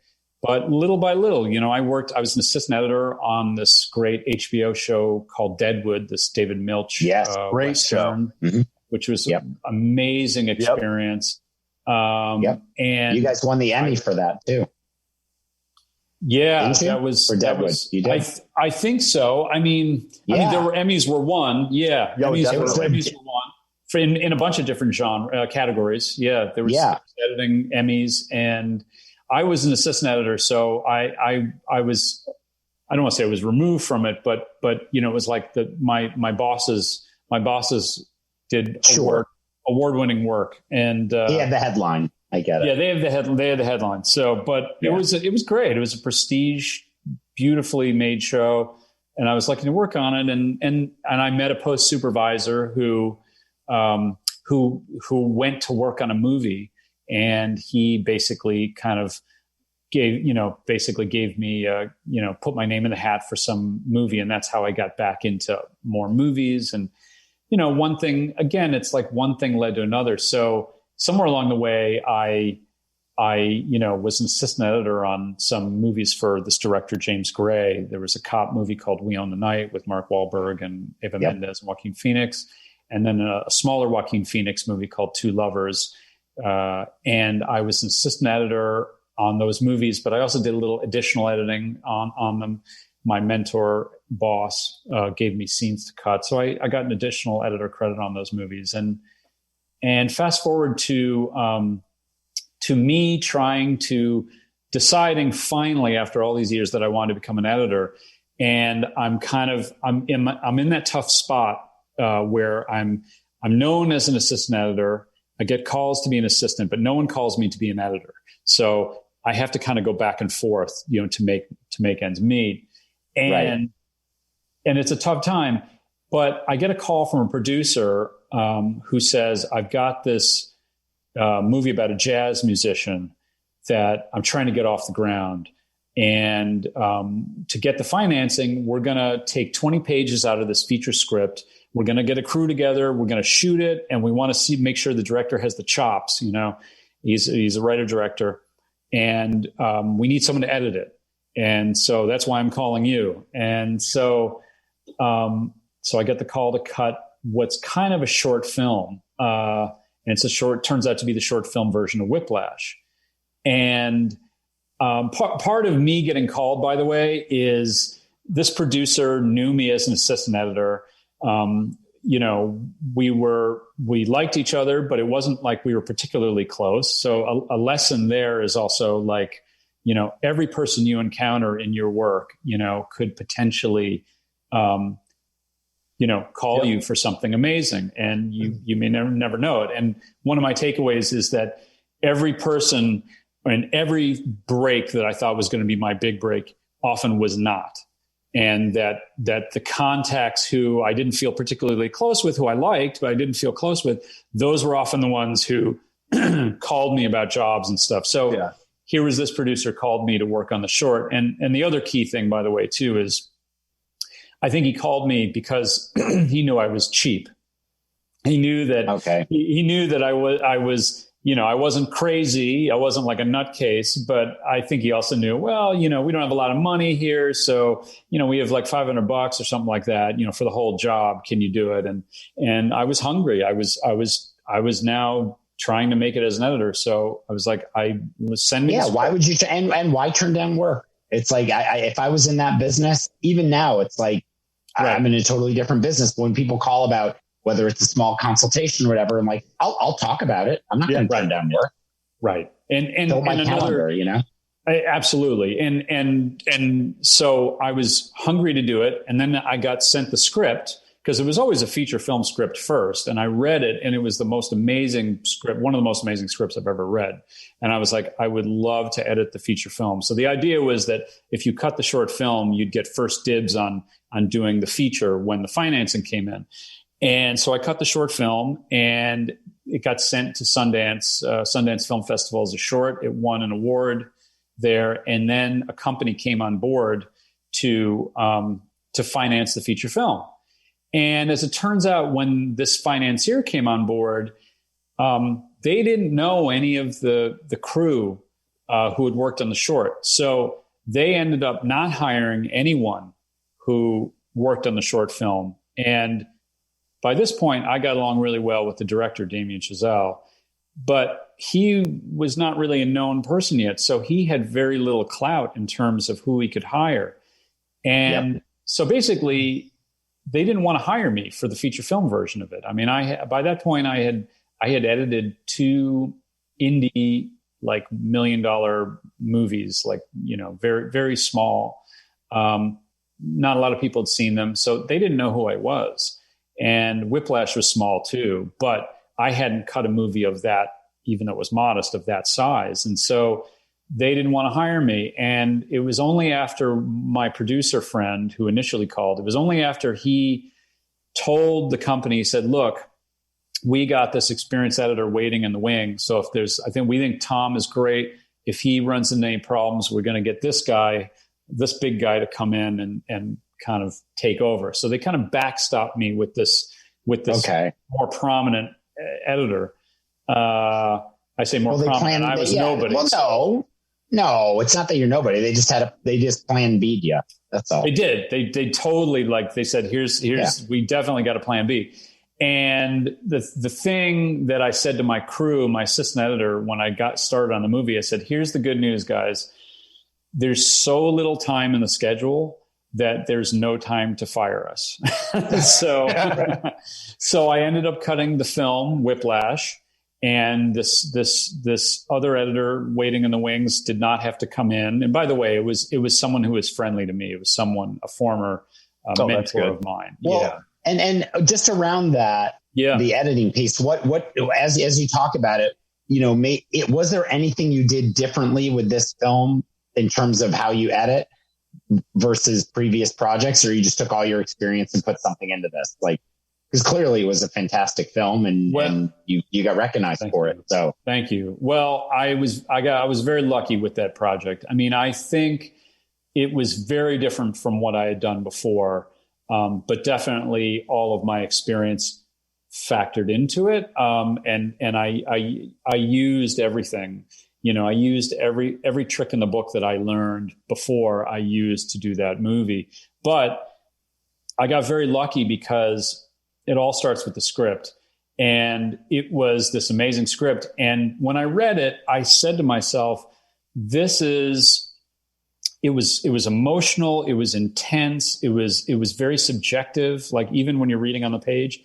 But little by little, I was an assistant editor on this great HBO show called Deadwood, this David Milch great Western, show, which was an amazing experience. And you guys won the Emmy for that too. Yeah, that was for Deadwood. You did? I think so. I mean, there were Emmys were won. Yeah, Emmys were won in a bunch of different genre categories. Yeah, there was editing Emmys, and I was an assistant editor, so I was, I don't want to say I was removed from it, but it was like my bosses did award-winning work, and he had the headline. I get it. Yeah, they had the headline. So, but it was great. It was a prestige, beautifully made show, and I was lucky to work on it. And I met a post supervisor who went to work on a movie. And he basically kind of gave me, put my name in the hat for some movie. And that's how I got back into more movies. And, one thing, again, it's like one thing led to another. So somewhere along the way, I was an assistant editor on some movies for this director, James Gray. There was a cop movie called We Own the Night with Mark Wahlberg and Eva Mendes and Joaquin Phoenix. And then a smaller Joaquin Phoenix movie called Two Lovers. And I was an assistant editor on those movies, but I also did a little additional editing on them. My mentor boss gave me scenes to cut. So I got an additional editor credit on those movies. And fast forward to me deciding finally after all these years that I wanted to become an editor. And I'm in that tough spot where I'm known as an assistant editor. I get calls to be an assistant, but no one calls me to be an editor. So I have to kind of go back and forth, to make ends meet. And it's a tough time, but I get a call from a producer who says, I've got this movie about a jazz musician that I'm trying to get off the ground. And to get the financing, we're going to take 20 pages out of this feature script. We're going to get a crew together. We're going to shoot it. And we want to make sure the director has the chops. He's a writer director, and we need someone to edit it. And so that's why I'm calling you. And so I get the call to cut what's kind of a short film. And turns out to be the short film version of Whiplash. And part of me getting called, by the way, is this producer knew me as an assistant editor. we liked each other, but it wasn't like we were particularly close. So a lesson there is also like, every person you encounter in your work, could potentially, call you for something amazing, and you may never know it. And one of my takeaways is that every person and every break that I thought was going to be my big break often was not. And that the contacts who I didn't feel particularly close with, who I liked, but I didn't feel close with, those were often the ones who called me about jobs and stuff. So here was this producer called me to work on the short. And the other key thing, by the way, too, is I think he called me because he knew I was cheap. He knew that he knew that I was I wasn't crazy. I wasn't like a nutcase, but I think he also knew, well, we don't have a lot of money here. So, we have like $500 or something like that, for the whole job. Can you do it? And I was hungry. I was now trying to make it as an editor. So I was like, send me. Yeah. Why would you, and why turn down work? It's like, if I was in that business, even now, it's like, I'm in a totally different business. When people call about whether it's a small consultation or whatever, I'm like, I'll talk about it. I'm not going to turn down work. Right. And my calendar, Absolutely. And so I was hungry to do it. And then I got sent the script, because it was always a feature film script first. And I read it, and it was the most amazing script, one of the most amazing scripts I've ever read. And I was like, I would love to edit the feature film. So the idea was that if you cut the short film, you'd get first dibs on doing the feature when the financing came in. And so I cut the short film, and it got sent to Sundance Film Festival as a short. It won an award there. And then a company came on board to finance the feature film. And as it turns out, when this financier came on board, they didn't know any of the crew who had worked on the short. So they ended up not hiring anyone who worked on the short film. And by this point, I got along really well with the director, Damien Chazelle, but he was not really a known person yet. So he had very little clout in terms of who he could hire. And so basically, they didn't want to hire me for the feature film version of it. I mean, by that point, I had edited 2 indie, like $1 million movies, like, very, very small. Not a lot of people had seen them, so they didn't know who I was. And Whiplash was small too, but I hadn't cut a movie of that, even though it was modest, of that size. And so they didn't want to hire me. And it was only after my producer friend who initially called, it was only after he told the company, he said, look, we got this experienced editor waiting in the wing. So we think Tom is great. If he runs into any problems, we're going to get this big guy to come in and kind of take over. So they kind of backstopped me with this more prominent editor. I say more prominent. I was nobody. Well, no, it's not that you're nobody. They just plan B'd you. That's all. They did. They totally, like, they said, we definitely got a plan B. And the thing that I said to my crew, my assistant editor, when I got started on the movie, I said, here's the good news, guys. There's so little time in the schedule that there's no time to fire us. So I ended up cutting the film Whiplash, and this other editor waiting in the wings did not have to come in. And by the way, it was someone who was friendly to me. It was a former mentor of mine. Well, and just around that, the editing piece, what as you talk about it, was there anything you did differently with this film in terms of how you edit versus previous projects, or you just took all your experience and put something into this? Like, because clearly it was a fantastic film, and you got recognized for it. So thank you. Well, I was very lucky with that project. I mean, I think it was very different from what I had done before, but definitely all of my experience factored into it. And I used everything. I used every trick in the book that I learned before I used to do that movie. But I got very lucky because it all starts with the script. And it was this amazing script. And when I read it, I said to myself, this is it was emotional. It was intense. It was very subjective. Like even when you're reading on the page,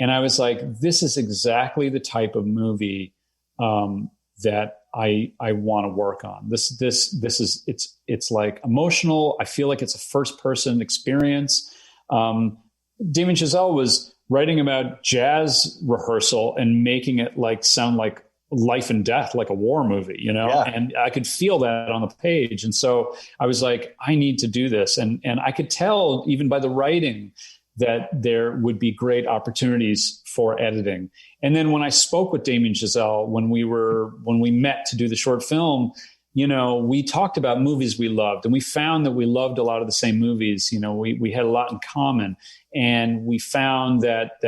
and I was like, this is exactly the type of movie that I want to work on. This is it's like emotional. I feel like it's a first person experience. Damien Chazelle was writing about jazz rehearsal and making it like sound like life and death, like a war movie, you know? Yeah. And I could feel that on the page. And so I was like, I need to do this. And I could tell even by the writing that there would be great opportunities for editing. And then when I spoke with Damien Chazelle, when we met to do the short film, you know, we talked about movies we loved, and we found that we loved a lot of the same movies. You know, we had a lot in common, and we found that,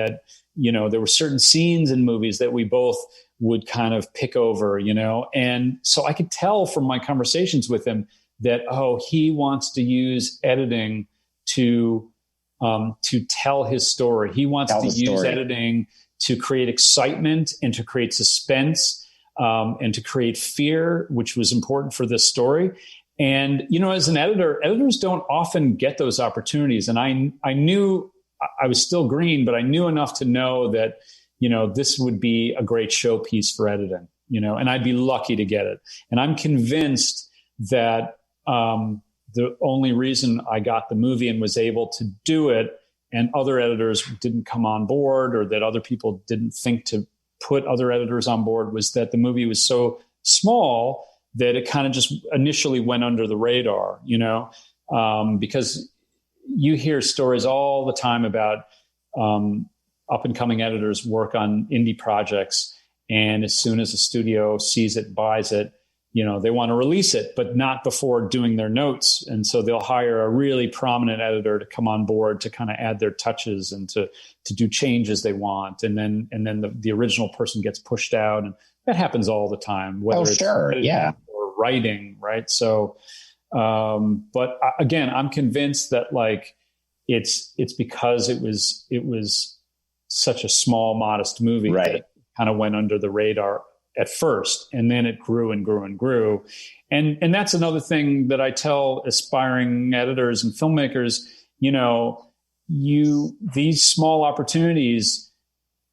you know, there were certain scenes in movies that we both would kind of pick over, you know? And so I could tell from my conversations with him that, he wants to use editing to tell his story. He wants to use editing to create excitement and to create suspense, and to create fear, which was important for this story. And, you know, as an editor, editors don't often get those opportunities. And I knew I was still green, but I knew enough to know that, you know, this would be a great showpiece for editing, you know, and I'd be lucky to get it. And I'm convinced that the only reason I got the movie and was able to do it, and other editors didn't come on board, or that other people didn't think to put other editors on board, was that the movie was so small that it kind of just initially went under the radar, you know, because you hear stories all the time about up and coming editors work on indie projects. And as soon as a studio sees it, buys it, you know, they want to release it, but not before doing their notes. And so they'll hire a really prominent editor to come on board to kind of add their touches and to do changes they want. And then the original person gets pushed out, and that happens all the time, whether it's editing or writing. Right. So, but again, I'm convinced that like, it's because it was such a small, modest movie that kind of went under the radar at first, and then it grew and grew and grew. And that's another thing that I tell aspiring editors and filmmakers, you know, these small opportunities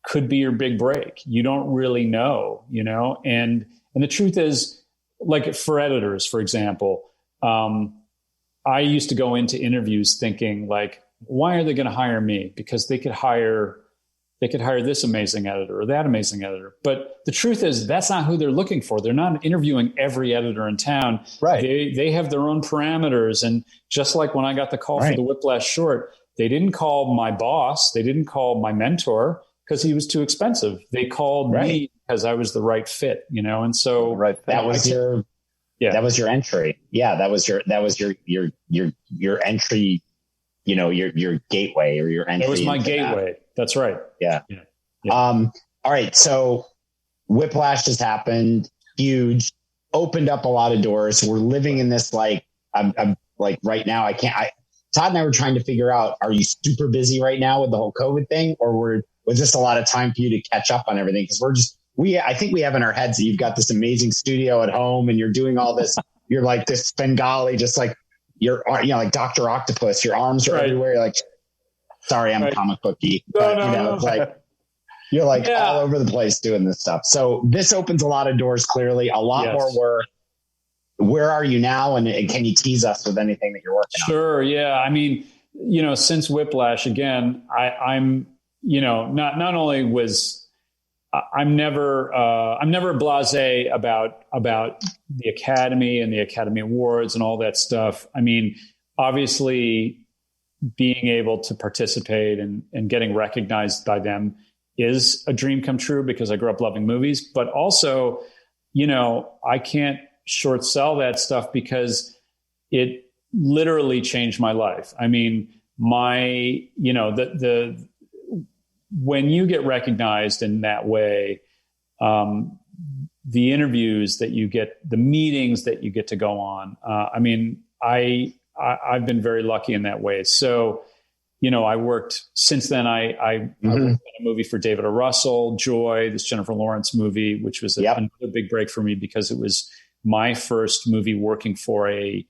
could be your big break. You don't really know, you know, and the truth is, like for editors, for example, I used to go into interviews thinking like, why are they going to hire me? Because they could hire this amazing editor or that amazing editor. But the truth is, that's not who they're looking for. They're not interviewing every editor in town. Right. They have their own parameters. And just like when I got the call for the Whiplash short, they didn't call my boss. They didn't call my mentor because he was too expensive. They called me because I was the right fit, you know? And so that was your entry. Yeah. That was your entry, you know, your gateway or your entry. It was my gateway. That's right. Yeah. All right. So Whiplash has happened, huge, opened up a lot of doors. We're living in this, like, I'm like right now, Todd and I were trying to figure out, are you super busy right now with the whole COVID thing, or was just a lot of time for you to catch up on everything? Because I think we have in our heads that you've got this amazing studio at home and you're doing all this, you're like this Bengali, just like you're, you know, like Dr. Octopus, your arms are everywhere. You're like, sorry, I'm a comic bookie. It's like, you're like all over the place doing this stuff. So this opens a lot of doors, clearly, a lot more work. Where are you now? And can you tease us with anything that you're working on? Sure. Yeah. I mean, you know, since Whiplash, again, I'm, you know, not only was I'm never blasé about the Academy and the Academy Awards and all that stuff. I mean, obviously, being able to participate and getting recognized by them is a dream come true because I grew up loving movies. But also, you know, I can't short sell that stuff because it literally changed my life. I mean, you know, when you get recognized in that way, the interviews that you get, the meetings that you get to go on, I mean, I've been very lucky in that way. So, you know, I worked since then. I worked on a movie for David O. Russell, Joy, this Jennifer Lawrence movie, which was another big break for me because it was my first movie working for a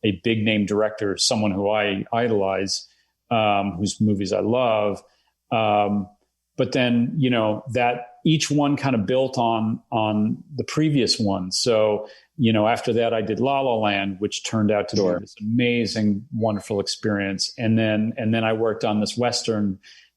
a big name director, someone who I idolize, whose movies I love. But then, you know, that each one kind of built on the previous one. So, you know, after that, I did La La Land, which turned out to be this amazing, wonderful experience. And then I worked on this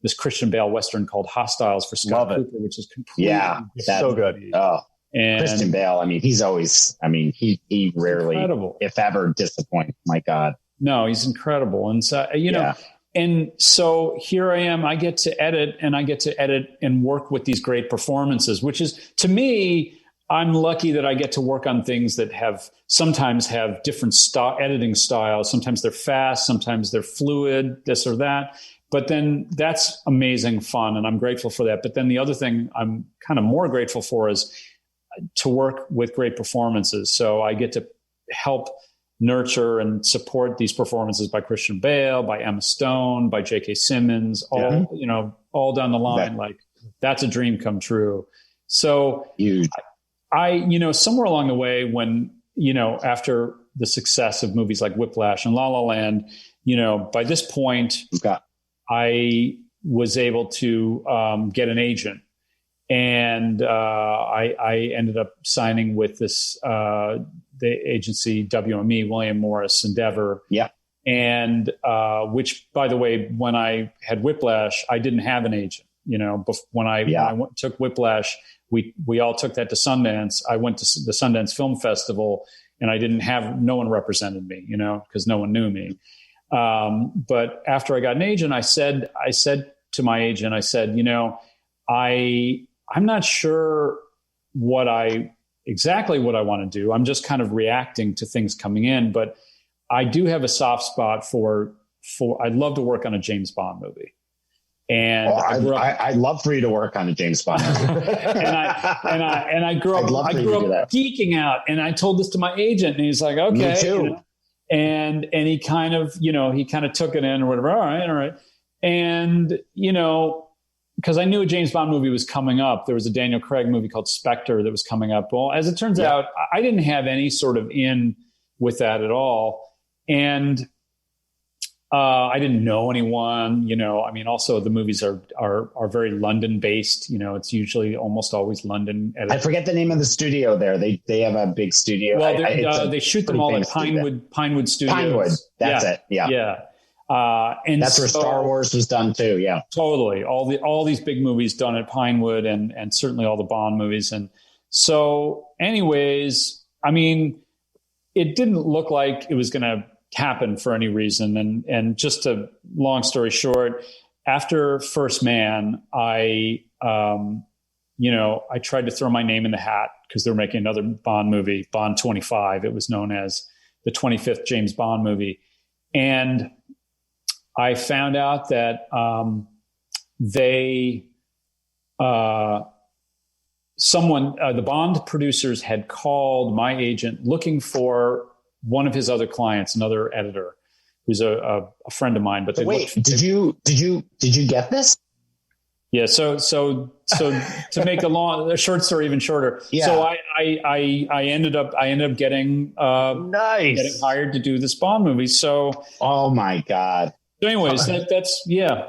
this Christian Bale Western called Hostiles for Scott Cooper, which is completely so good. Oh, and Christian Bale. I mean, he rarely, incredible. If ever, disappoints. My God. No, he's incredible. And so, you know, and so here I am, I get to edit and work with these great performances, which is, to me, I'm lucky that I get to work on things that sometimes have different editing styles. Sometimes they're fast, sometimes they're fluid, this or that. But then that's amazing fun, and I'm grateful for that. But then the other thing I'm kind of more grateful for is to work with great performances. So I get to help nurture and support these performances by Christian Bale, by Emma Stone, by J.K. Simmons, all down the line. Like, that's a dream come true. So I, you know, somewhere along the way, when, you know, after the success of movies like Whiplash and La La Land, you know, by this point, I was able to get an agent. And I ended up signing with the agency WME, William Morris Endeavor. Yeah. And which, by the way, when I had Whiplash, I didn't have an agent. You know, when I took Whiplash, we all took that to Sundance. I went to the Sundance Film Festival, and no one represented me, you know, because no one knew me. But after I got an agent, I said to my agent, you know, I'm not sure exactly what I want to do. I'm just kind of reacting to things coming in, but I do have a soft spot for I'd love to work on a James Bond movie. And I'd love for you to work on a James Bond movie. and I grew up geeking out, and I told this to my agent, and he's like, okay. Me too. You know? And he kind of took it in or whatever. All right. And, you know, because I knew a James Bond movie was coming up. There was a Daniel Craig movie called Spectre that was coming up. Well, as it turns out, I didn't have any sort of in with that at all. And I didn't know anyone, you know. I mean, also the movies are very London based. You know, it's usually almost always London. I forget the name of the studio there. They have a big studio. Well, they shoot them all at Pinewood Studios. Pinewood, that's it. Yeah. Yeah. And that's where Star Wars was done too. Yeah, totally. All these big movies done at Pinewood, and certainly all the Bond movies. And so, anyways, I mean, it didn't look like it was going to happen for any reason. And just a long story short, after First Man, I tried to throw my name in the hat because they were making another Bond movie, Bond 25. It was known as the 25th James Bond movie, and I found out that the Bond producers had called my agent looking for one of his other clients, another editor who's a friend of mine. But did you get this? Yeah. So to make a short story even shorter. Yeah. So I ended up getting hired to do this Bond movie. So. Oh my God. So anyways,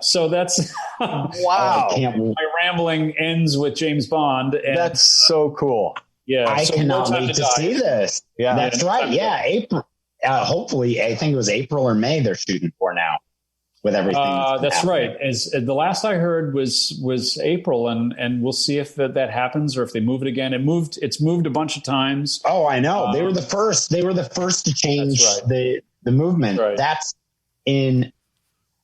So that's wow. My rambling ends with James Bond. And that's so cool. Yeah. I cannot wait to see this. Yeah. That's right. Yeah. April. Hopefully, I think it was April or May they're shooting for now with everything. That's right. As the last I heard was April, and we'll see if that happens or if they move it again. It's moved a bunch of times. Oh, I know. They were the first. They were the first to change the movement. Right. That's in.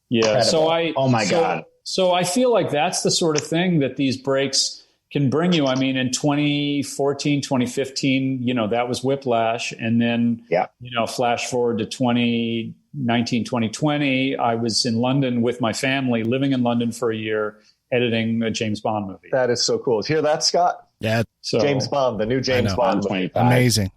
Yeah. Incredible. God. So I feel like that's the sort of thing that these breaks can bring you. I mean, in 2014, 2015, you know, that was Whiplash. And then, you know, flash forward to 2019, 2020, I was in London with my family, living in London for a year, editing a James Bond movie. That is so cool. Did you hear that, Scott? Yeah. So, James Bond, the new James Bond 25. Amazing.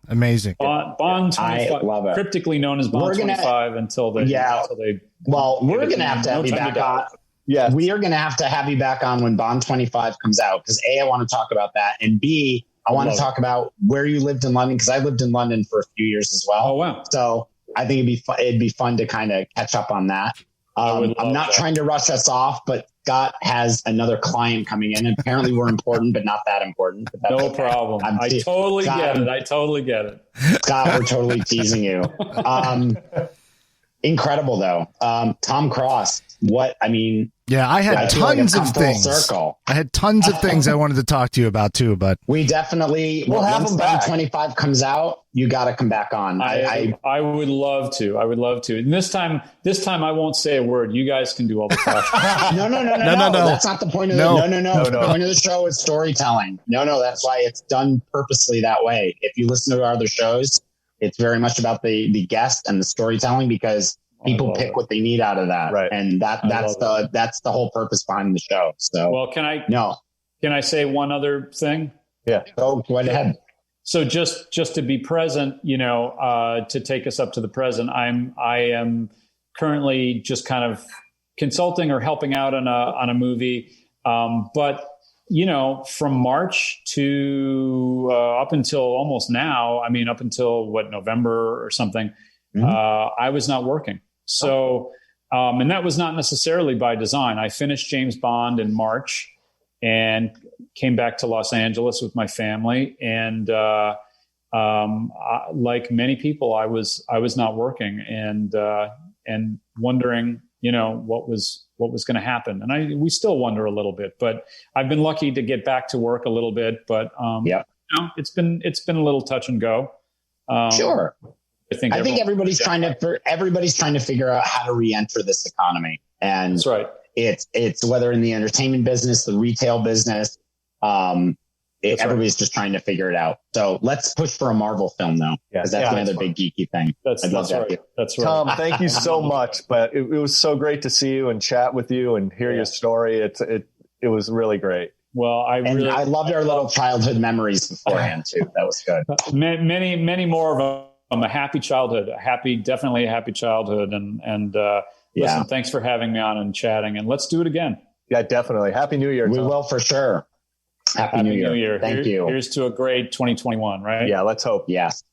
Bond 25, I love it. Cryptically known as Bond 25 until they. Well, we're going to have to have you back on. Yeah, we are going to have you back on when Bond 25 comes out, because A, I want to talk about that, and B, I want to talk about where you lived in London, because I lived in London for a few years as well. Oh, wow. So I think it'd be fun to kind of catch up on that. I'm not trying to rush us off, but Scott has another client coming in. Apparently we're important, but not that important. But no problem. I totally get it. Scott, we're totally teasing you. Incredible though. Tom Cross, I had tons of things. I had tons of things I wanted to talk to you about too, but we definitely will have him back. 25 comes out, you got to come back on. I would love to. And this time I won't say a word. You guys can do all the talking. No. That's not the point of the The point of the show is storytelling. No, that's why it's done purposely that way. If you listen to our other shows, it's very much about the guest and the storytelling, because people pick what they need out of that. Right. And that's the whole purpose behind the show. So, well, can I say one other thing? Yeah. Go ahead. So just to be present, to take us up to the present, I am currently just kind of consulting or helping out on a movie. But from March to up until almost now, up until November or something, I was not working. So, and that was not necessarily by design. I finished James Bond in March and came back to Los Angeles with my family. And like many people, I was not working and wondering, what was going to happen. And we still wonder a little bit, but I've been lucky to get back to work a little bit, but it's been a little touch and go. Sure. I think everybody's trying to figure out how to re-enter this economy. And that's right. It's whether in the entertainment business, the retail business, everybody's just trying to figure it out. So let's push for a Marvel film though, because that's another big geeky thing. That's right. That's right. Tom, thank you so much. But it was so great to see you and chat with you and hear your story. It was really great. Well, I loved our little childhood memories beforehand too. That was good. Many more of them. A happy childhood, definitely a happy childhood. And listen, thanks for having me on and chatting, and let's do it again. Yeah, definitely. Happy New Year, Tom. We will for sure. Happy New Year. Thank you. Here's to a great 2021, right? Yeah, let's hope. Yes.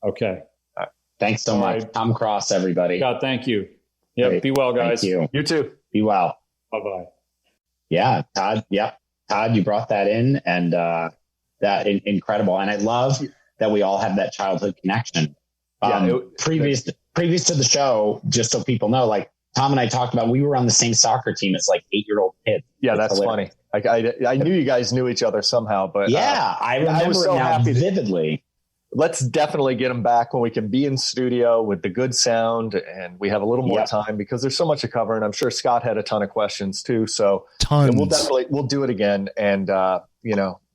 Okay. Thanks so much. Right. Tom Cross, everybody. God, thank you. Yep. Great. Be well, guys. Thank you. You too. Be well. Bye-bye. Yeah, Todd. Yep. Todd, you brought that in, and that incredible. And I love that we all have that childhood connection. Previous to the show, just so people know, like Tom and I talked about, we were on the same soccer team as like 8-year-old kids. Yeah, that's funny. I knew you guys knew each other somehow, but I remember I was so happy vividly. Let's definitely get them back when we can be in studio with the good sound and we have a little more time, because there's so much to cover. And I'm sure Scott had a ton of questions too. So we'll do it again. And,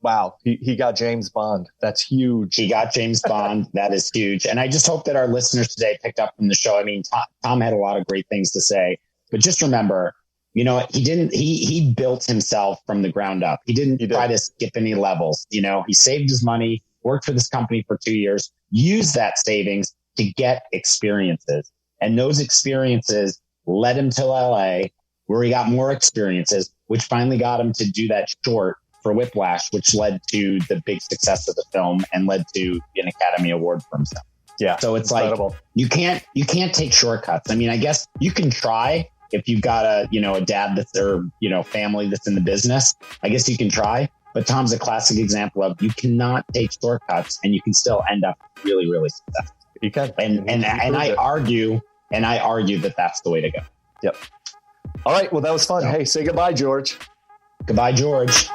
wow, he got James Bond. That's huge. He got James Bond. That is huge. And I just hope that our listeners today picked up from the show. I mean, Tom had a lot of great things to say, but just remember, he built himself from the ground up. He didn't try to skip any levels. He saved his money, worked for this company for 2 years, used that savings to get experiences. And those experiences led him to LA, where he got more experiences, which finally got him to do that short for Whiplash, which led to the big success of the film and led to an Academy Award for himself. Yeah. So it's incredible. Like, you can't take shortcuts. I mean, I guess you can try if you've got a dad that's, or, family that's in the business. I guess you can try, but Tom's a classic example of you cannot take shortcuts and you can still end up really, really successful. You can. And I argue that that's the way to go. Yep. All right. Well, that was fun. Hey, say goodbye, George. Goodbye, George.